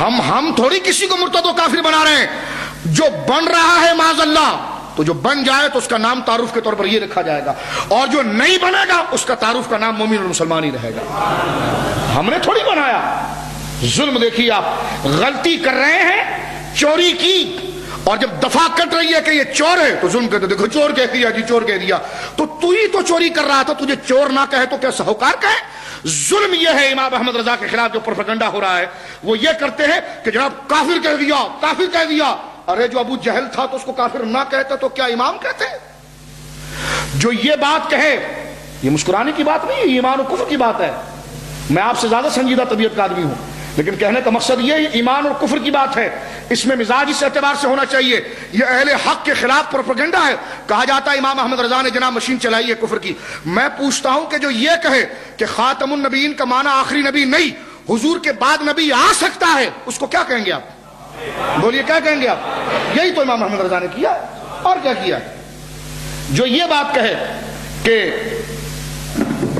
ہم تھوڑی کسی کو مرتد و کافر بنا رہے ہیں. جو بن رہا ہے معاذ اللہ تو جو بن جائے تو اس کا نام تعارف کے طور پر یہ رکھا جائے گا, اور جو نہیں بنے گا اس کا تعارف کا نام مومن اور مسلمان ہی رہے گا. ہم نے تھوڑی بنایا. ظلم دیکھیے آپ, غلطی کر رہے ہیں, چوری کی, اور جب دفاع کٹ رہی ہے کہ یہ چور ہے تو ظلم کہتے دیکھو چور کہہ دیا جی, چور کہہ دیا. تو ہی تو چوری کر رہا تھا, تجھے چور نہ کہے تو کیا سہوکار کہے. ظلم یہ ہے امام احمد رضا کے خلاف جو پروپیگنڈا ہو رہا ہے, وہ یہ کرتے ہیں کہ جناب کافر کہہ دیا, کافر کہہ دیا. ارے جو ابو جہل تھا تو اس کو کافر نہ کہتے تو کیا امام کہتے. جو یہ بات کہے, یہ مسکرانے کی بات نہیں ہے, یہ ایمان و کفر کی بات ہے. میں آپ سے زیادہ سنجیدہ طبیعت کا آدمی ہوں, لیکن کہنے کا مقصد یہ ایمان اور کفر کی بات ہے. اس میں مزاج اس اعتبار سے ہونا چاہیے, یہ اہل حق کے خلاف پروپیگنڈا ہے. کہا جاتا ہے امام احمد رضا نے جناب مشین چلائی ہے کفر کی. میں پوچھتا ہوں کہ جو یہ کہے کہ خاتم النبیین کا معنی آخری نبی نہیں, حضور کے بعد نبی آ سکتا ہے, اس کو کیا کہیں گے آپ؟ بولیے کیا کہیں گے آپ؟ یہی تو امام احمد رضا نے کیا, اور کیا کیا. جو یہ بات کہے کہ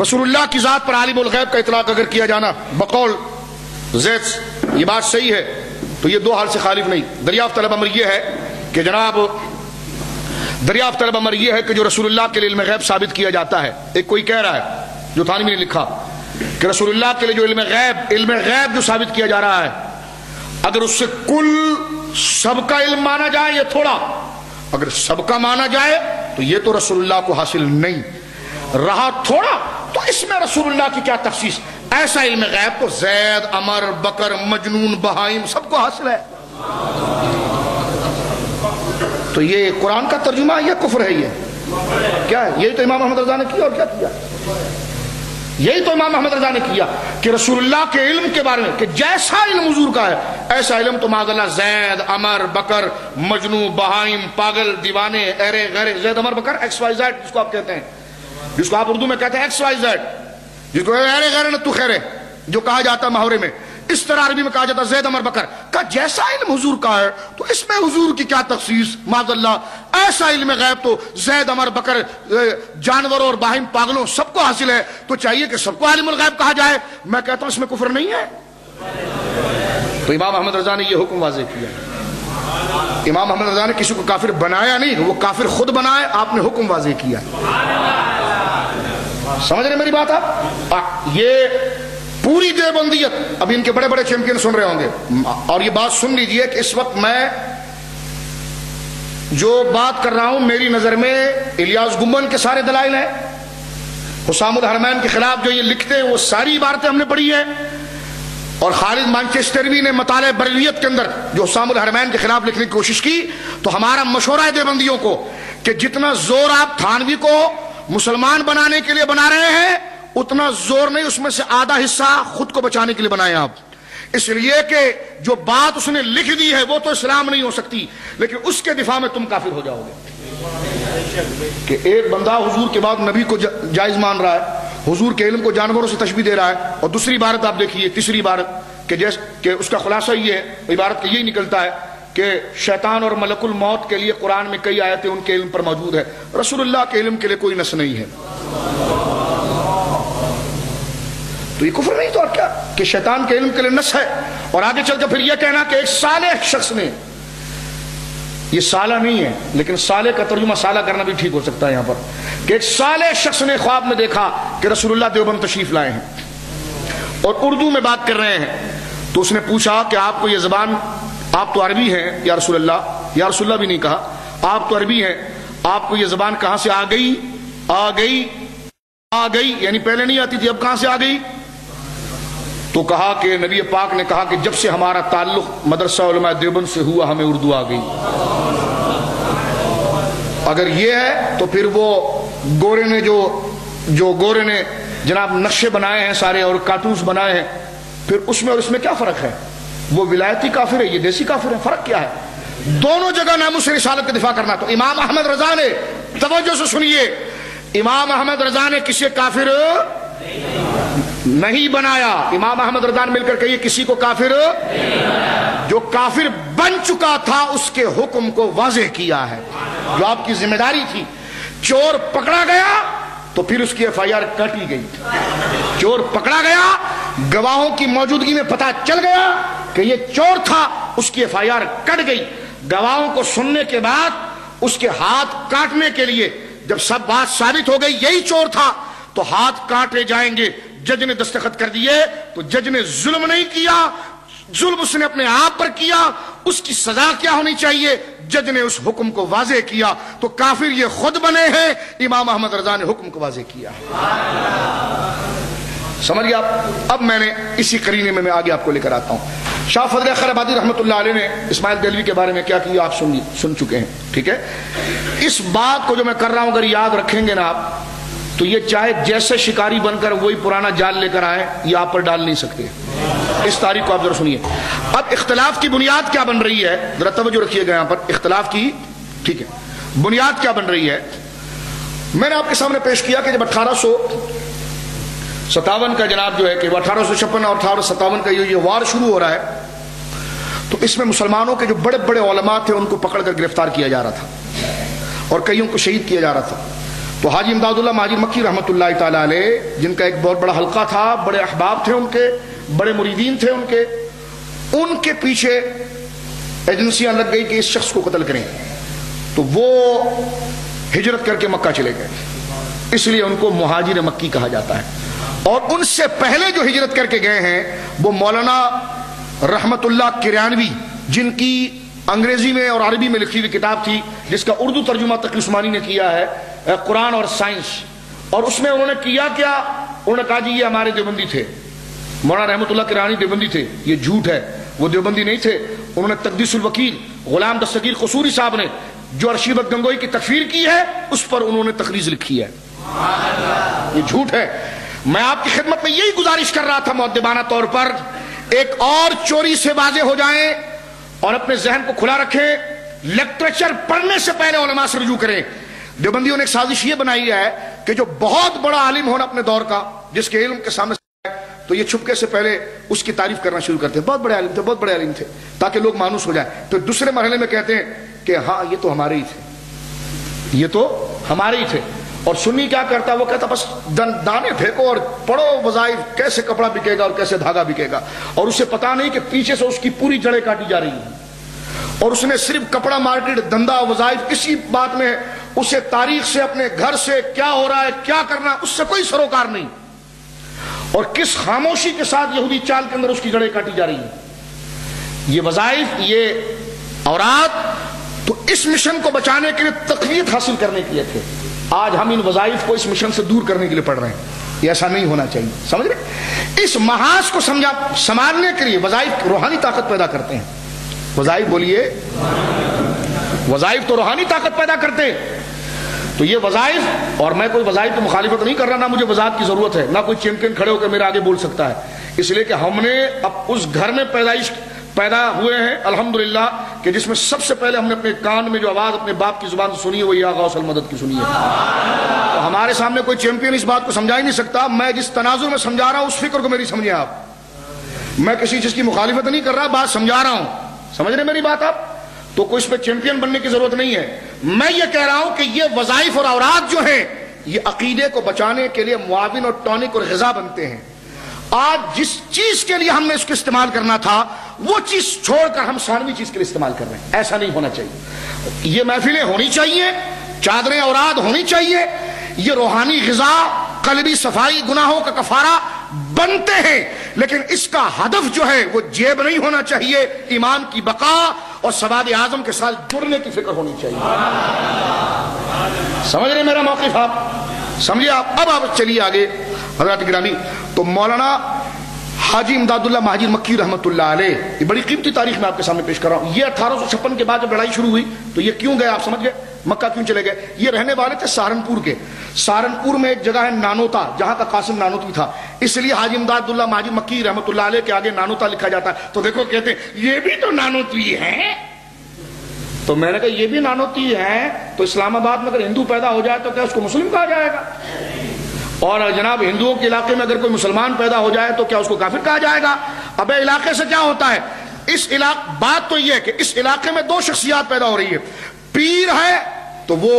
رسول اللہ کی ذات پر عالم الغیب کا اطلاق اگر کیا جانا بقول زید یہ بات صحیح ہے تو یہ دو حال سے خالف نہیں. دریافت طلب امر یہ ہے کہ جناب دریافت طلب امر یہ ہے کہ جو رسول اللہ کے لیے علم غیب ثابت کیا جاتا ہے, ایک کوئی کہہ رہا ہے جو تھانوی نے لکھا کہ رسول اللہ کے لیے جو علم غیب جو ثابت کیا جا رہا ہے, اگر اس سے کل سب کا علم مانا جائے یا تھوڑا, اگر سب کا مانا جائے تو یہ تو رسول اللہ کو حاصل نہیں رہا. تھوڑا تو اس میں رسول اللہ کی کیا تخصیص. ایسا علم غیب تو زید, عمر, بکر, مجنون, بہائم سب کو حاصل ہے. تو یہ قرآن کا ترجمہ ہے, یہ کفر ہے. یہ کیا ہے؟ یہی تو امام احمد رضا نے کیا, اور کیا کیا. یہی تو امام احمد رضا نے کیا کہ رسول اللہ کے علم کے بارے میں کہ جیسا علم حضور کا ہے ایسا علم تو معاذ اللہ زید, عمر, بکر, مجنون, بہائم, پاگل, دیوانے, ایرے غیرے, زید, عمر, بکر, ایکس وائی زیڈ جس کو آپ کہتے ہیں, جس کو آپ اردو میں کہتے ہیں ایکس وائی زیڈ, جس کو ایرے غیرے نہ تو خیرے جو کہا جاتا ہے محاورے میں, اس طرح عربی میں کہا جاتا ہے زید, عمر, بکر کا جیسا علم حضور کا ہے تو اس میں حضور کی کیا تخصیص. معاذ اللہ ایسا علم غیب تو زید, عمر, بکر, جانوروں اور باہم, پاگلوں سب کو حاصل ہے, تو چاہیے کہ سب کو عالم الغیب کہا جائے. میں کہتا ہوں اس میں کفر نہیں ہے. تو امام احمد رضا نے یہ حکم واضح کیا. امام احمد رضا نے کسی کو کافر بنایا نہیں, وہ کافر خود بنائے, آپ نے حکم واضح کیا. سمجھ رہے میری بات آپ؟ یہ پوری دیوبندیت, ابھی ان کے بڑے بڑے چیمپئن سن رہے ہوں گے, اور یہ بات سن لیجئے کہ اس وقت میں جو بات کر رہا ہوں میری نظر میں الیاس گنبد کے سارے دلائل ہیں. حسام الحرمین کے خلاف جو یہ لکھتے ہیں وہ ساری عبارتیں ہم نے پڑھی ہیں, اور خالد مانچسٹروی نے مطالعہ بریلیت کے اندر جو حسام الحرمین کے خلاف لکھنے کی کوشش کی. تو ہمارا مشورہ ہے دیوبندیوں کو کہ جتنا زور آپ تھانوی کو مسلمان بنانے کے لیے بنا رہے ہیں اتنا زور نہیں, اس میں سے آدھا حصہ خود کو بچانے کے لیے بنائیں آپ. اس لیے کہ جو بات اس نے لکھ دی ہے وہ تو اسلام نہیں ہو سکتی, لیکن اس کے دفاع میں تم کافر ہو جاؤ گے. کہ ایک بندہ حضور کے بعد نبی کو جائز مان رہا ہے, حضور کے علم کو جانوروں سے تشبیہ دے رہا ہے, اور دوسری عبارت آپ دیکھیے, تیسری عبارت کہ اس کا خلاصہ یہ ہے, عبارت کا یہی نکلتا ہے کہ شیطان اور ملک الموت کے لیے قرآن میں کئی آیتیں ان کے علم پر موجود ہے, رسول اللہ کے علم کے لیے کوئی نص نہیں ہے. تو یہ کفر نہیں تو اور کیا کہ شیطان کے علم کے لیے نص ہے. اور آگے چل کے پھر یہ کہنا کہ ایک صالح شخص نے, یہ سالہ نہیں ہے لیکن صالح کا ترجمہ سالہ کرنا بھی ٹھیک ہو سکتا ہے یہاں پر, کہ ایک صالح شخص نے خواب میں دیکھا کہ رسول اللہ دیوبند تشریف لائے ہیں اور اردو میں بات کر رہے ہیں. تو اس نے پوچھا کہ آپ کو یہ زبان, آپ تو عربی ہیں یا رسول اللہ, یا رسول اللہ بھی نہیں کہا, آپ تو عربی ہیں, آپ کو یہ زبان کہاں سے آ گئی, آ گئی, آ گئی, یعنی پہلے نہیں آتی تھی اب کہاں سے آ گئی. تو کہا کہ نبی پاک نے کہا کہ جب سے ہمارا تعلق مدرسہ علماء دیوبند سے ہوا ہمیں اردو آ گئی. اگر یہ ہے تو پھر وہ گورے نے جو گورے نے جناب نقشے بنائے ہیں سارے اور کارٹونز بنائے ہیں, پھر اس میں اور اس میں کیا فرق ہے؟ وہ ولایتی کافر ہے, یہ دیسی کافر ہے, فرق کیا ہے؟ دونوں جگہ ناموس رسالت کا دفاع کرنا. تو امام احمد رضا نے, توجہ سے سنیے, امام احمد رضا نے کسی کافر نہیں بنایا. امام احمد رضا نے مل کر کہیے کسی کو کافر, جو کافر بن چکا تھا اس کے حکم کو واضح کیا ہے, جو آپ کی ذمہ داری تھی. چور پکڑا گیا تو پھر اس کی ایف آئی آر کاٹی گئی. چور پکڑا گیا, گواہوں کی موجودگی میں پتہ چل گیا, کہ یہ چور تھا، اس کی FIR کٹ گئی، گواہوں کو سننے کے بعد اس کے ہاتھ کاٹنے کے لیے جب سب بات ثابت ہو گئی یہی چور تھا تو ہاتھ کاٹے جائیں گے، جج نے دستخط کر دیے تو جج نے ظلم نہیں کیا، ظلم اس نے اپنے آپ پر کیا، اس کی سزا کیا ہونی چاہیے، جج نے اس حکم کو واضح کیا، تو کافر یہ خود بنے ہیں، امام احمد رضا نے حکم کو واضح کیا۔ سمجھ گیا آپ؟ اب میں نے اسی قرینے میں آگے آپ کو لے کر آتا ہوں۔ شاہ فضل خیر آبادی رحمۃ اللہ علیہ نے اسماعیل دہلوی کے بارے میں کیا کیا آپ سن چکے ہیں، ٹھیک ہے؟ اس بات کو جو میں کر رہا ہوں اگر یاد رکھیں گے نا آپ تو یہ چاہے جیسے شکاری بن کر وہی پرانا جال لے کر آئے یہ آپ پر ڈال نہیں سکتے۔ اس تاریخ کو آپ ذرا سنیے۔ اب اختلاف کی بنیاد کیا بن رہی ہے، ذرا توجہ رکھیے گا یہاں پر، اختلاف کی ٹھیک ہے بنیاد کیا بن رہی ہے۔ میں نے آپ کے سامنے پیش کیا کہ جب 1857 کا جناب جو ہے کہ 1856 اور 1857 کا یہ وار شروع ہو رہا ہے تو اس میں مسلمانوں کے جو بڑے بڑے علماء تھے ان کو پکڑ کر گرفتار کیا جا رہا تھا اور کئیوں کو شہید کیا جا رہا تھا۔ تو حاجی امداد اللہ مہاجر مکی رحمۃ اللہ تعالی علیہ جن کا ایک بہت بڑا حلقہ تھا، بڑے احباب تھے ان کے، بڑے مریدین تھے ان کے پیچھے ایجنسیاں لگ گئی کہ اس شخص کو قتل کریں، تو وہ ہجرت کر کے مکہ چلے گئے، اس لیے ان کو مہاجر مکی کہا جاتا ہے۔ اور ان سے پہلے جو ہجرت کر کے گئے ہیں وہ مولانا رحمت اللہ کریانوی جن کی انگریزی میں اور عربی میں لکھی ہوئی کتاب تھی جس کا اردو ترجمہ تقی عثمانی نے کیا ہے، قرآن اور سائنس، اور اس میں انہوں نے کیا انہوں نے کہا جی یہ ہمارے دیوبندی تھے، مولانا رحمت اللہ کریانوی دیوبندی تھے، یہ جھوٹ ہے، وہ دیوبندی نہیں تھے۔ انہوں نے تقدیس الوکیل غلام دستگیر قصوری صاحب نے جو ارشید گنگوئی کی تکفیر کی ہے اس پر انہوں نے تقریر لکھی ہے، یہ جھوٹ ہے۔ میں آپ کی خدمت میں یہی گزارش کر رہا تھا مؤدبانہ طور پر ایک اور چوری سے واضح ہو جائیں اور اپنے ذہن کو کھلا رکھیں، لٹریچر پڑھنے سے پہلے علماء سے رجوع کریں۔ دیوبندیوں نے ایک سازش یہ بنائی ہے کہ جو بہت بڑا عالم ہونا اپنے دور کا جس کے علم کے سامنے تو یہ چھپکے سے پہلے اس کی تعریف کرنا شروع کرتے ہیں، بہت بڑے عالم تھے، بہت بڑے عالم تھے، تاکہ لوگ مانوس ہو جائیں۔ تو دوسرے مرحلے میں کہتے ہیں کہ ہاں یہ تو ہمارے ہی تھے، یہ تو ہمارے ہی تھے۔ اور سنی کیا کرتا ہے، وہ کہتا بس دانے پھینکو اور پڑھو وظائف، کیسے کپڑا بکے گا اور کیسے دھاگا بکے گا، اور اسے پتا نہیں کہ پیچھے سے اس کی پوری جڑیں کاٹی جا رہی ہیں، اور اس نے صرف کپڑا مارکیٹ دھندا وظائف کسی بات میں اسے تاریخ سے اپنے گھر سے کیا ہو رہا ہے کیا کرنا ہے اس سے کوئی سروکار نہیں، اور کس خاموشی کے ساتھ یہودی چال کے اندر اس کی جڑیں کاٹی جا رہی ہیں۔ یہ وظائف، یہ اوراد تو اس مشن کو بچانے کے لیے تقویت حاصل کرنے کے لیے تھے، آج ہم ان وظائف کو اس مشن سے دور کرنے کے لیے پڑھ رہے ہیں، یہ ایسا نہیں ہونا چاہیے، سمجھ رہے؟ اس محاذ کو سنبھالنے کے لیے وظائف روحانی طاقت پیدا کرتے ہیں، وظائف بولیے، وظائف تو روحانی طاقت پیدا کرتے ہیں۔ تو یہ وظائف، اور میں کوئی وظائف کی مخالفت نہیں کر رہا، نہ مجھے وضاحت کی ضرورت ہے، نہ کوئی چیمپئن کھڑے ہو کر میرے آگے بول سکتا ہے، اس لیے کہ ہم نے اب اس گھر میں پیدا ہوئے ہیں الحمدللہ کہ جس میں سب سے پہلے ہم نے اپنے کان میں جو آواز اپنے باپ کی زبان سے سنی ہے وہ یا غوث المدد کی سنی ہے۔ تو ہمارے سامنے کوئی چیمپئن اس بات کو سمجھا ہی نہیں سکتا، میں جس تناظر میں سمجھا رہا ہوں اس فکر کو میری سمجھیں آپ، میں کسی چیز کی مخالفت نہیں کر رہا، بات سمجھا رہا ہوں، سمجھ رہے میری بات آپ؟ تو کوئی اس پہ چیمپئن بننے کی ضرورت نہیں ہے، میں یہ کہہ رہا ہوں کہ یہ وظائف اور اوراد جو ہیں یہ عقیدے کو بچانے کے لیے معاون اور ٹونک اور غذا بنتے ہیں۔ آج جس چیز کے لیے ہم نے اس کو استعمال کرنا تھا وہ چیز چھوڑ کر ہم ثانوی چیز کے لیے استعمال کر رہے ہیں، ایسا نہیں ہونا چاہیے۔ یہ محفلیں ہونی چاہیے، چادریں اوراد ہونی چاہیے، یہ روحانی غذا، قلبی صفائی، گناہوں کا کفارہ بنتے ہیں، لیکن اس کا ہدف جو ہے وہ جیب نہیں ہونا چاہیے، ایمان کی بقا اور سواد اعظم کے ساتھ جڑنے کی فکر ہونی چاہیے۔ سمجھ رہے میرا موقف آپ؟ سمجھے آپ؟ اب آپ چلیے آگے حضرات گرامی، تو مولانا حاجی امداد اللہ مہاجر مکی رحمت اللہ علیہ، یہ بڑی قیمتی تاریخ میں آپ کے سامنے پیش کر رہا ہوں۔ یہ 1856 کے بعد جب لڑائی شروع ہوئی تو یہ کیوں گئے آپ سمجھ گئے، مکہ کیوں چلے گئے؟ یہ رہنے والے تھے سہارنپور کے، سہارنپور میں ایک جگہ ہے نانوتا جہاں کا قاسم نانوتوی تھا، اس لیے حاجی امداد اللہ مہاجر مکی رحمت اللہ علیہ کے آگے نانوتا لکھا جاتا ہے۔ تو دیکھو کہتے ہیں یہ بھی تو نانوتوی ہیں، تو میں نے کہا یہ بھی نانوتوی ہیں تو اسلام آباد میں اگر ہندو پیدا ہو جائے تو کیا اس کو مسلم کہا جائے گا؟ اور جناب ہندوؤں کے علاقے میں اگر کوئی مسلمان پیدا ہو جائے تو کیا اس کو کافر کہا جائے گا؟ ابے علاقے سے کیا ہوتا ہے، اس علاقے بات تو یہ ہے کہ اس علاقے میں دو شخصیات پیدا ہو رہی ہے، پیر ہے تو وہ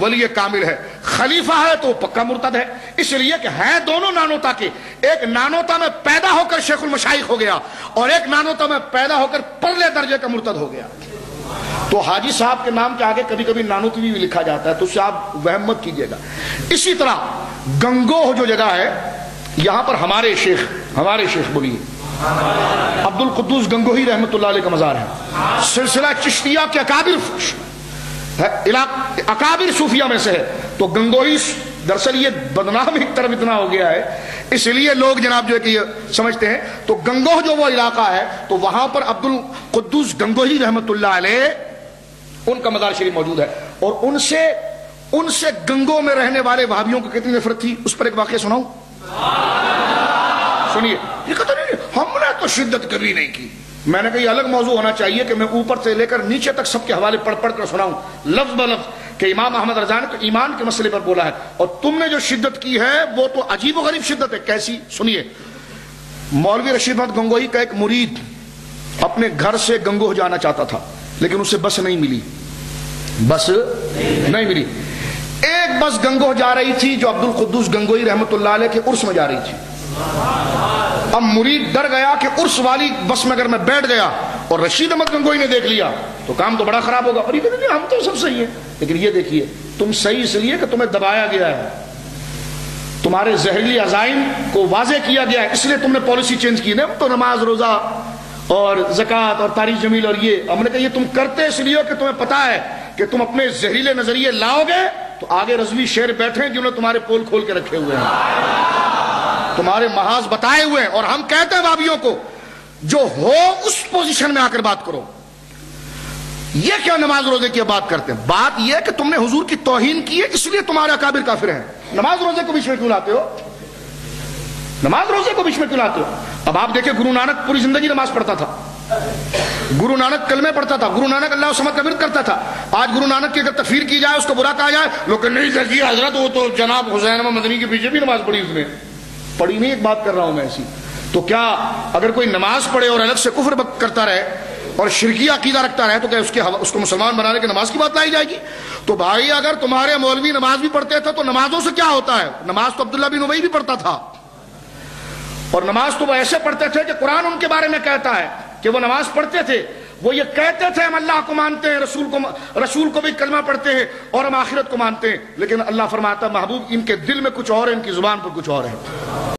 ولی کامل ہے، خلیفہ ہے تو وہ پکا مرتد ہے، اس لیے کہ ہے دونوں نانوتا کے، ایک نانوتا میں پیدا ہو کر شیخ المشائخ ہو گیا اور ایک نانوتا میں پیدا ہو کر پرلے درجے کا مرتد ہو گیا۔ تو حاجی صاحب کے نام کے آگے کبھی کبھی نانوتوی بھی لکھا جاتا ہے، تو اس سے آپ وہم مت کیجیے گا۔ اسی طرح گنگوہ جو جگہ ہے، یہاں پر ہمارے شیخ بولیے عبد القدوس گنگوہی رحمۃ اللہ علیہ کا مزار ہے، سلسلہ چشتیہ کے اکابر صوفیہ میں سے ہے۔ تو گنگوہی دراصل یہ بدنام ایک طرف اتنا ہو گیا ہے، اس لیے لوگ جناب جو ہے کہ یہ سمجھتے ہیں۔ تو گنگوہ جو وہ علاقہ ہے، تو وہاں پر عبد القدوس گنگوہی رحمۃ اللہ علیہ ان کا مزار شریف موجود ہے، اور ان سے گنگو میں رہنے والے وہابیوں کو کتنی نفرت تھی، اس پر ایک واقعہ سناؤں؟ سنیے، یہ کہتے نہیں ہم نے تو شدت کبھی نہیں کی۔ میں نے کہا یہ الگ موضوع ہونا چاہیے کہ میں اوپر سے لے کر نیچے تک سب کے حوالے پڑھ کر سناؤں لفظ بلفظ کہ امام احمد رضا نے تو ایمان کے مسئلے پر بولا ہے، اور تم نے جو شدت کی ہے وہ تو عجیب و غریب شدت ہے۔ کیسی؟ سنیے، مولوی رشید احمد گنگوہی کا ایک مرید اپنے گھر سے گنگوہ جانا چاہتا تھا، لیکن اسے بس نہیں ملی۔ ایک بس گنگوہ جا رہی تھی جو عبد القدوس گنگوہی رحمۃ اللہ علیہ کے عرس میں جا رہی تھی۔ اب مرید ڈر گیا کہ عرس والی بس میں اگر میں بیٹھ گیا اور رشید احمد گنگوہی نے دیکھ لیا تو کام تو بڑا خراب ہوگا، اور یہ کہتے ہیں ہم تو سب صحیح ہیں۔ لیکن یہ دیکھیے، تم صحیح اس لیے کہ تمہیں دبایا گیا ہے، تمہارے زہریلی عزائم کو واضح کیا گیا ہے، اس لیے تم نے پالیسی چینج کی۔ ہم تو نماز روزہ اور زکوٰۃ اور تاریخ جمیل اور یہ ہم نے کہا یہ تم کرتے اس لیے کہ تمہیں پتا ہے کہ تم اپنے زہریلے نظریے لاؤ گے تو آگے رضوی شیر بیٹھے ہیں جنہوں نے تمہارے پول کھول کے رکھے ہوئے ہیں، تمہارے محاذ بتائے ہوئے ہیں، اور ہم کہتے ہیں وابیوں کو جو ہو اس پوزیشن میں آ کر بات کرو۔ یہ کیا نماز روزے کی بات کرتے ہیں؟ بات یہ ہے کہ تم نے حضور کی توہین کی ہے، اس لیے تمہارے اکابر کافر ہیں۔ نماز روزے کو بیچ میں کیوں لاتے ہو؟ نماز روزے کو بیچ میں کیوں لاتے ہو؟ اب آپ دیکھیں گرو نانک پوری زندگی نماز پڑھتا تھا، گرو نانک کلمے پڑھتا تھا، گرو نانک اللہ سمت کا ورد کرتا تھا۔ آج گرو نانک کی اگر تکفیر کی جائے، اس کو برا کہا جائے، لوگ نہیں دیکھیے حضرت وہ تو جناب حسین مدنی کے پیچھے بھی نماز پڑھی، اس نے پڑھی نہیں، ایک بات کر رہا ہوں میں ایسی۔ تو کیا اگر کوئی نماز پڑھے اور الگ سے کفر کرتا رہے اور شرکیہ عقیدہ رکھتا رہے تو کیا اس کو مسلمان بنانے کے نماز کی بات لائی جائے گی؟ تو بھائی اگر تمہارے مولوی نماز بھی پڑھتے تھے تو نمازوں سے کیا ہوتا ہے؟ نماز تو عبداللہ بن ابی بھی پڑھتا تھا، اور نماز تو وہ ایسے پڑھتے تھے کہ قرآن ان کے بارے میں کہتا ہے کہ وہ نماز پڑھتے تھے، وہ یہ کہتے تھے ہم اللہ کو مانتے ہیں، رسول کو بھی کلمہ پڑھتے ہیں اور ہم آخرت کو مانتے ہیں، لیکن اللہ فرماتا محبوب ان کے دل میں کچھ اور ہے، ان کی زبان پر کچھ اور ہے۔